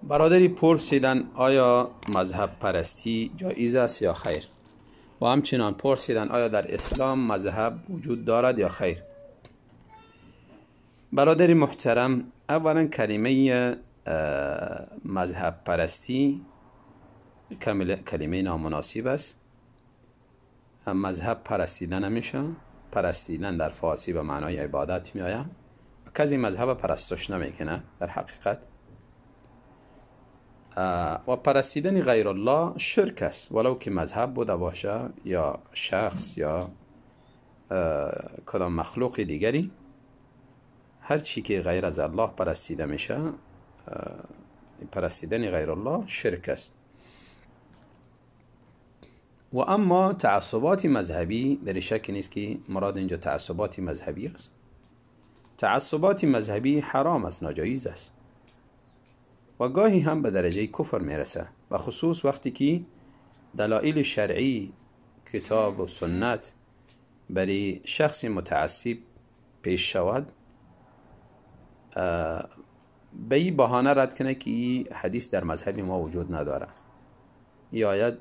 برادری پرسیدن آیا مذهب پرستی جایز است یا خیر؟ و همچنان پرسیدن آیا در اسلام مذهب وجود دارد یا خیر؟ برادری محترم، اولا کلمه مذهب پرستی کلمه نامناسب است. مذهب پرستیدن نمیشه. پرستیدن در فارسی به معنای عبادت می آید. کسی مذهب پرستش نمیکنه در حقیقت. و پرستیدن غیر الله شرک است، ولو که مذهب بوده باشه یا شخص یا کدام مخلوق دیگری. هر چی که غیر از الله پرستیده میشه، پرستیدن غیر الله شرک است. و اما تعصبات مذهبی، در شک نیست که مراد اینجا تعصبات مذهبی است. تعصبات مذهبی حرام است، ناجایز است و گاهی هم به درجه کفر میرسه، و خصوص وقتی که دلایل شرعی کتاب و سنت برای شخص متعصب پیش شود، به این بهانه رد کنه که این حدیث در مذهب ما وجود نداره. این آیت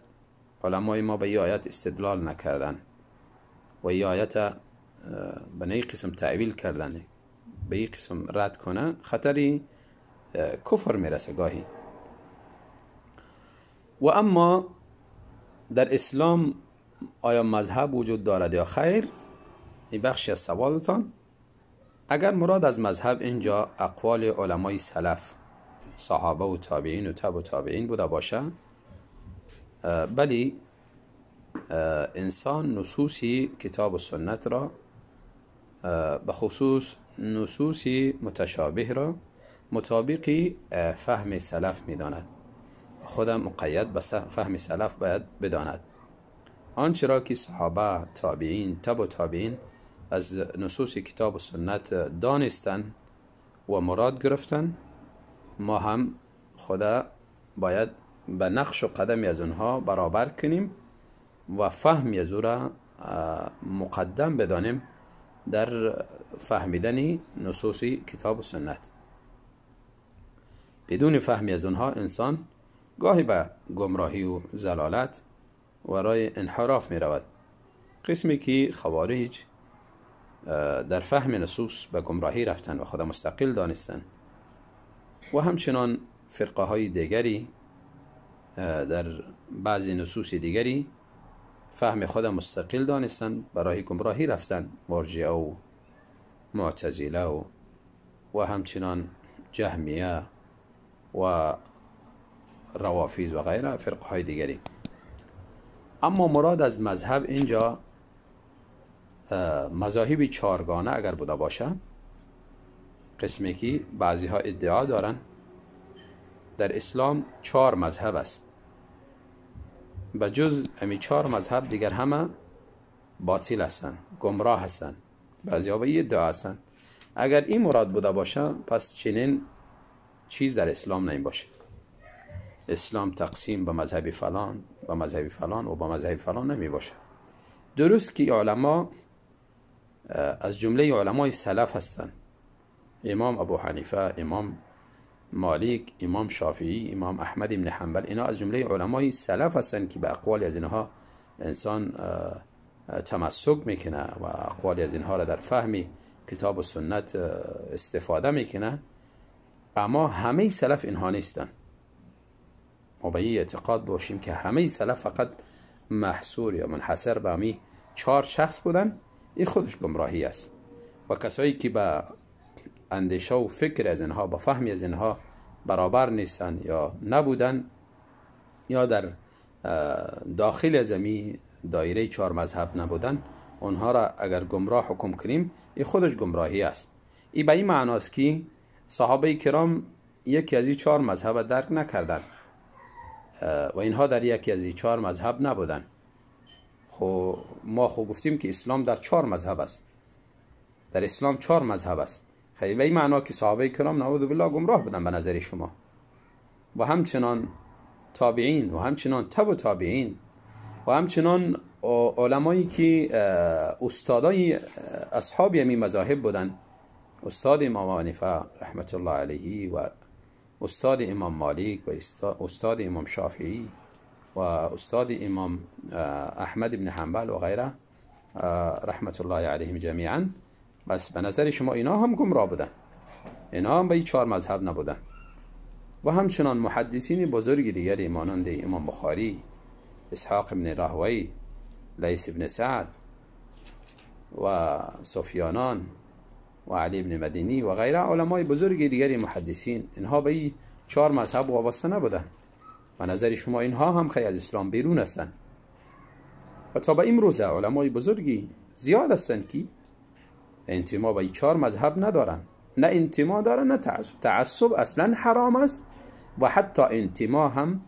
علمای ما به این آیت استدلال نکردن و این آیت به این قسم تعویل کردن، به این قسم رد کنه، خطری کفر میرسه گاهی. و اما در اسلام آیا مذهب وجود دارد یا خیر؟ این بخشی از سوالتان. اگر مراد از مذهب اینجا اقوال علمای سلف، صحابه و تابعین و تبع تابعین بوده باشه، بلی انسان نصوصی کتاب و سنت را، به خصوص نصوصی متشابه را، مطابق فهم سلف میداند. خود مقید به فهم سلف باید بداند. آنچه را که صحابه، تابعین، تبع تابعین از نصوص کتاب و سنت دانستن و مراد گرفتن، ما هم خدا باید به نقش و قدمی از اونها برابر کنیم و فهمی از او را مقدم بدانیم در فهمیدن نصوص کتاب و سنت. بدون فهمی از اونها انسان گاهی به گمراهی و ضلالت و راه انحراف می رود. قسمی که خوارج در فهم نصوص به گمراهی رفتن و خود مستقل دانستن، و همچنان فرقه های دیگری در بعضی نصوص دیگری فهم خود مستقل دانستن، برای گمراهی رفتن. مرجئه و معتزله و همچنان جهمیه و روافض و غیره فرقه های دیگری. اما مراد از مذهب اینجا مذاهب چارگانه اگر بوده باشه، قسمی که بعضی ها ادعا دارن در اسلام 4 مذهب است، به جز امی 4 مذهب دیگر همه باطل هستن، گمراه هستن. بعضی ها به این ادعا هستن. اگر این مراد بوده باشه، پس چنین چیز در اسلام نمی باشه. اسلام تقسیم به مذهب فلان، به مذهب فلان و به مذهب فلان نمی باشه. درست که علما از جمله علمای سلف هستند. امام ابو حنیفه، امام مالک، امام شافعی، امام احمد ابن حنبل، اینا از جمله علمای سلف هستند که به اقوال از اینها انسان تمسک میکنه و اقوال از اینها را در فهم کتاب و سنت استفاده میکنه. اما همه سلف اینها نیستن. ما به این اعتقاد باشیم که همه سلف فقط محصور یا منحصر به همی 4 شخص بودن. این خودش گمراهی است. و کسایی که به اندیشه و فکر از اینها، با فهمی از اینها برابر نیستن یا نبودن، یا در داخل از همی دایره 4 مذهب نبودن، اونها را اگر گمراه حکم کنیم، این خودش گمراهی است. این به این معناست که صحابه کرام یکی از این 4 مذهب درک نکردن و اینها در یکی از این 4 مذهب نبودن. ما گفتیم که اسلام در 4 مذهب است. در اسلام 4 مذهب است. خیلی به این معنا که صحابه کرام نعوذ بالله گمراه بودن به نظر شما، و همچنان تابعین و همچنان تبع تابعین و همچنان علمایی که استادای اصحاب همین مذاهب بودن، استاد امام حنیفه رحمت الله علیه و استاد امام مالک و استاد امام شافعی و استاد امام احمد بن حنبل و غیره رحمت الله علیهم جمیعا، بس به نظر شما اینا هم گمراه بودن، اینا هم به این 4 مذهب نبودن. و همچنان محدثین بزرگ دیگری مانند امام بخاری، اسحاق بن راهوی، لیث بن سعد و سفیانان و علی بن مدینی و غیره علمای بزرگ دیگری محدثین، اینها به این 4 مذهب وابسته نبودن. به نظر شما اینها هم خیلی از اسلام بیرون هستن. و تا به امروز علمای بزرگی زیاد هستن که انتما به این 4 مذهب ندارن، نه انتما دارن نه تعصب. تعصب اصلا حرام است و حتی انتما هم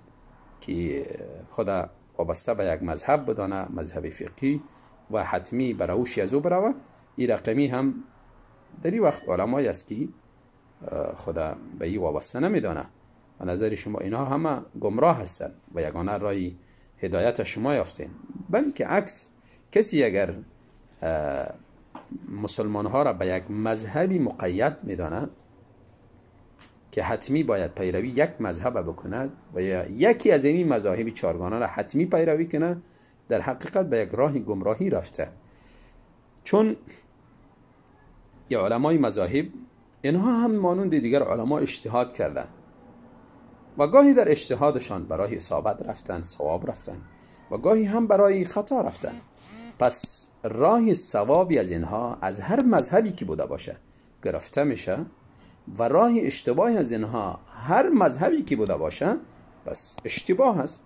که خدا وابسته به یک مذهب بدانه، مذهب فقهی و حتمی براوشی از او بروه، این رقمی هم در این وقت علمای است که خدا به این وابسته نمیدانه. و نظر شما اینا همه گمراه هستند و یگانه رای هدایت شما یافتین. بلکه عکس، کسی اگر مسلمان ها را به یک مذهبی مقید میدانه که حتمی باید پیروی یک مذهب بکند و یا یکی از این مذاهب 4گانه را حتمی پیروی کنه، در حقیقت به یک راه گمراهی رفته. چون یا علمای مذاهب اینها هم مانند دیگر علما اجتهاد کردن و گاهی در اجتهادشان برای اصابت رفتن، صواب رفتن و گاهی هم برای خطا رفتن. پس راه صوابی از اینها از هر مذهبی که بوده باشه گرفته میشه و راه اشتباهی از اینها هر مذهبی که بوده باشه بس اشتباه است.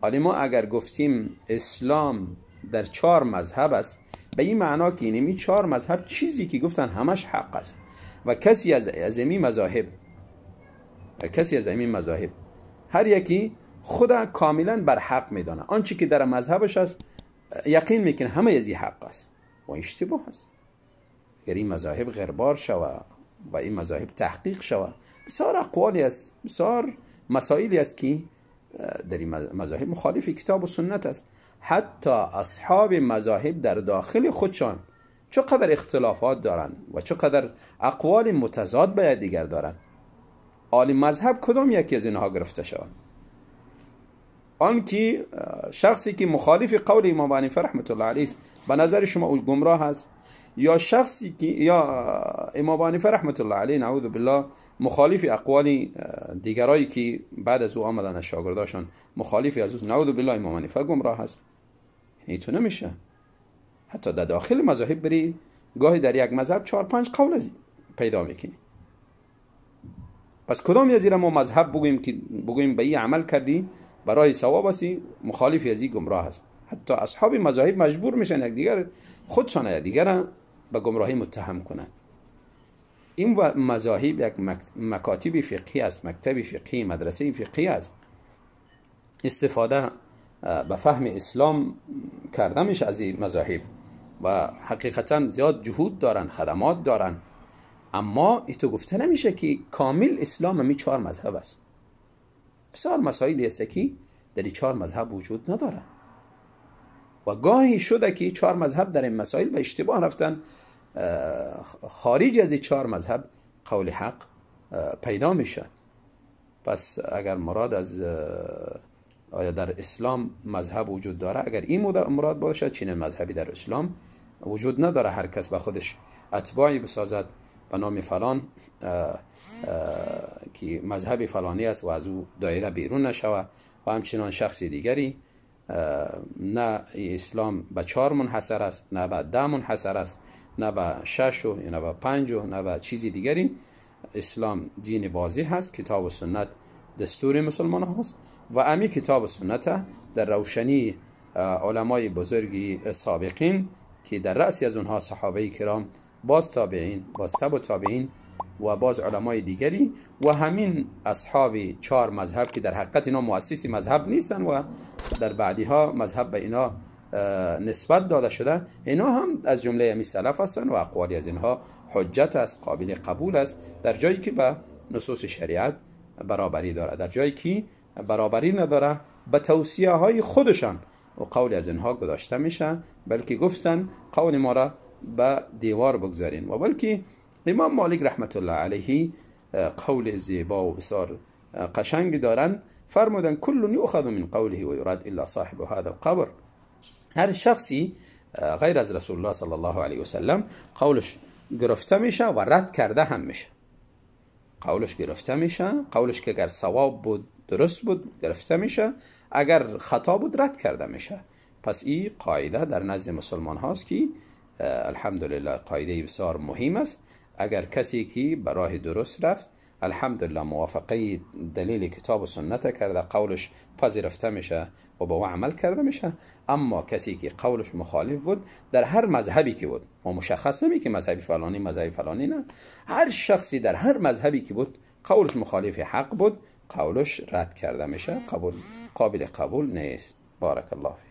حالا ما اگر گفتیم اسلام در 4 مذهب است، به این معنا که اینمی 4 مذهب چیزی که گفتن همش حق است و کسی از این مذاهب هر یکی خدا کاملا بر حق میدانه، آنچه که در مذهبش است یقین میکنه همه از این حق است و اشتباه است. اگر این مذاهب غربار شود و این مذاهب تحقیق شود، بسیار اقوالی است، بسیار مسائلی است که در این مذاهب مخالف کتاب و سنت است. حتی اصحاب مذاهب در داخل خودشان چقدر اختلافات دارند و چقدر اقوال متضاد به دیگر دارند. عالم مذهب کدام یکی از اینها گرفته شود؟ آن که شخصی که مخالف قول امام حنیفه رحمت الله علیه به نظر شما او گمراه است، یا شخصی که یا امام حنیفه رحمت الله علیه نعوذ بالله مخالف اقوال دیگرایی که بعد از او آمدن شاگرداشان مخالف از او، نعوذ بالله امام حنیفه گمراه است؟ اینطور نمیشه. حتی در داخل مذاهب بری گاهی در یک مذهب 4-5 قول پیدا میکنی. پس کدام از این ما مذهب بگوییم به این عمل کردی برای ثواب هستی، مخالفی از این گمراه است؟ حتی اصحاب مذاهب مجبور میشن یک دیگر خودشان یک دیگر به گمراهی متهم کنن. این مذاهب یک مکاتب فقهی است، مکتب فقهی، مدرسه فقهی است. استفاده به فهم اسلام کرده میشه از این مذاهب و حقیقتا زیاد جهود دارن، خدمات دارن، اما ایتو گفته نمیشه که کامل اسلام همی 4 مذهب است. بسیار مسائلی است که در این 4 مذهب وجود نداره و گاهی شده که 4 مذهب در این مسائل به اشتباه رفتن، خارج از این 4 مذهب قول حق پیدا میشه. پس اگر مراد از آیا در اسلام مذهب وجود داره، اگر این مراد باشه، چنین مذهبی در اسلام وجود نداره. هر کس به خودش اتباعی بسازد به نام فلان که مذهب فلانی است و از او دایره بیرون نشوه و همچنان شخصی دیگری نه اسلام به 4 منحصر است، نه به 10 منحصر است، نه به 6 و نه به 5 و نه به چیزی دیگری. اسلام دین واضح است، کتاب و سنت دستور مسلمان هاست و امی کتاب و سنت در روشنی علمای بزرگی سابقین که در رأسی از اونها صحابه کرام، باز تابعین، باز تبع تابعین و باز علمای دیگری و همین اصحاب 4 مذهب که در حقیقت اینا مؤسسی مذهب نیستن و در بعدی ها مذهب به اینا نسبت داده شده، اینا هم از جمله همین سلف هستن و اقوالی از اینها حجت است، قابل قبول است در جایی که به نصوص شریعت برابری داره. در جایی که برابری نداره به توصیه های خودشان و قول از اینها گذاشته میشه، بلکه گفتن قول ما را به دیوار بگذارین. و بلکه امام مالک رحمت الله علیه قول زیبا و بسیار قشنگ دارن، فرمودن کل یؤخذ من قوله و یراد الا صاحب هذا القبر. هر شخصی غیر از رسول الله صلی الله علیه و سلم قولش گرفته میشه و رد کرده هم میشه. قولش گرفته میشه، قولش که اگر صواب بود درست بود گرفته میشه، اگر خطا بود رد کرده میشه. پس این قاعده در نزد مسلمان هاست که الحمدلله قاعده بسیار مهم است. اگر کسی که به راه درست رفت الحمدلله موافقه دلیل کتاب و سنت کرده، قولش پذیرفته میشه و با عمل کرده میشه. اما کسی که قولش مخالف بود در هر مذهبی که بود، ما مشخص نمی که مذهبی فلانی مذهبی فلانی، نه، هر شخصی در هر مذهبی که بود قولش مخالف حق بود، قولش رد کرده میشه، قابل قبول نیست. بارک الله فیک.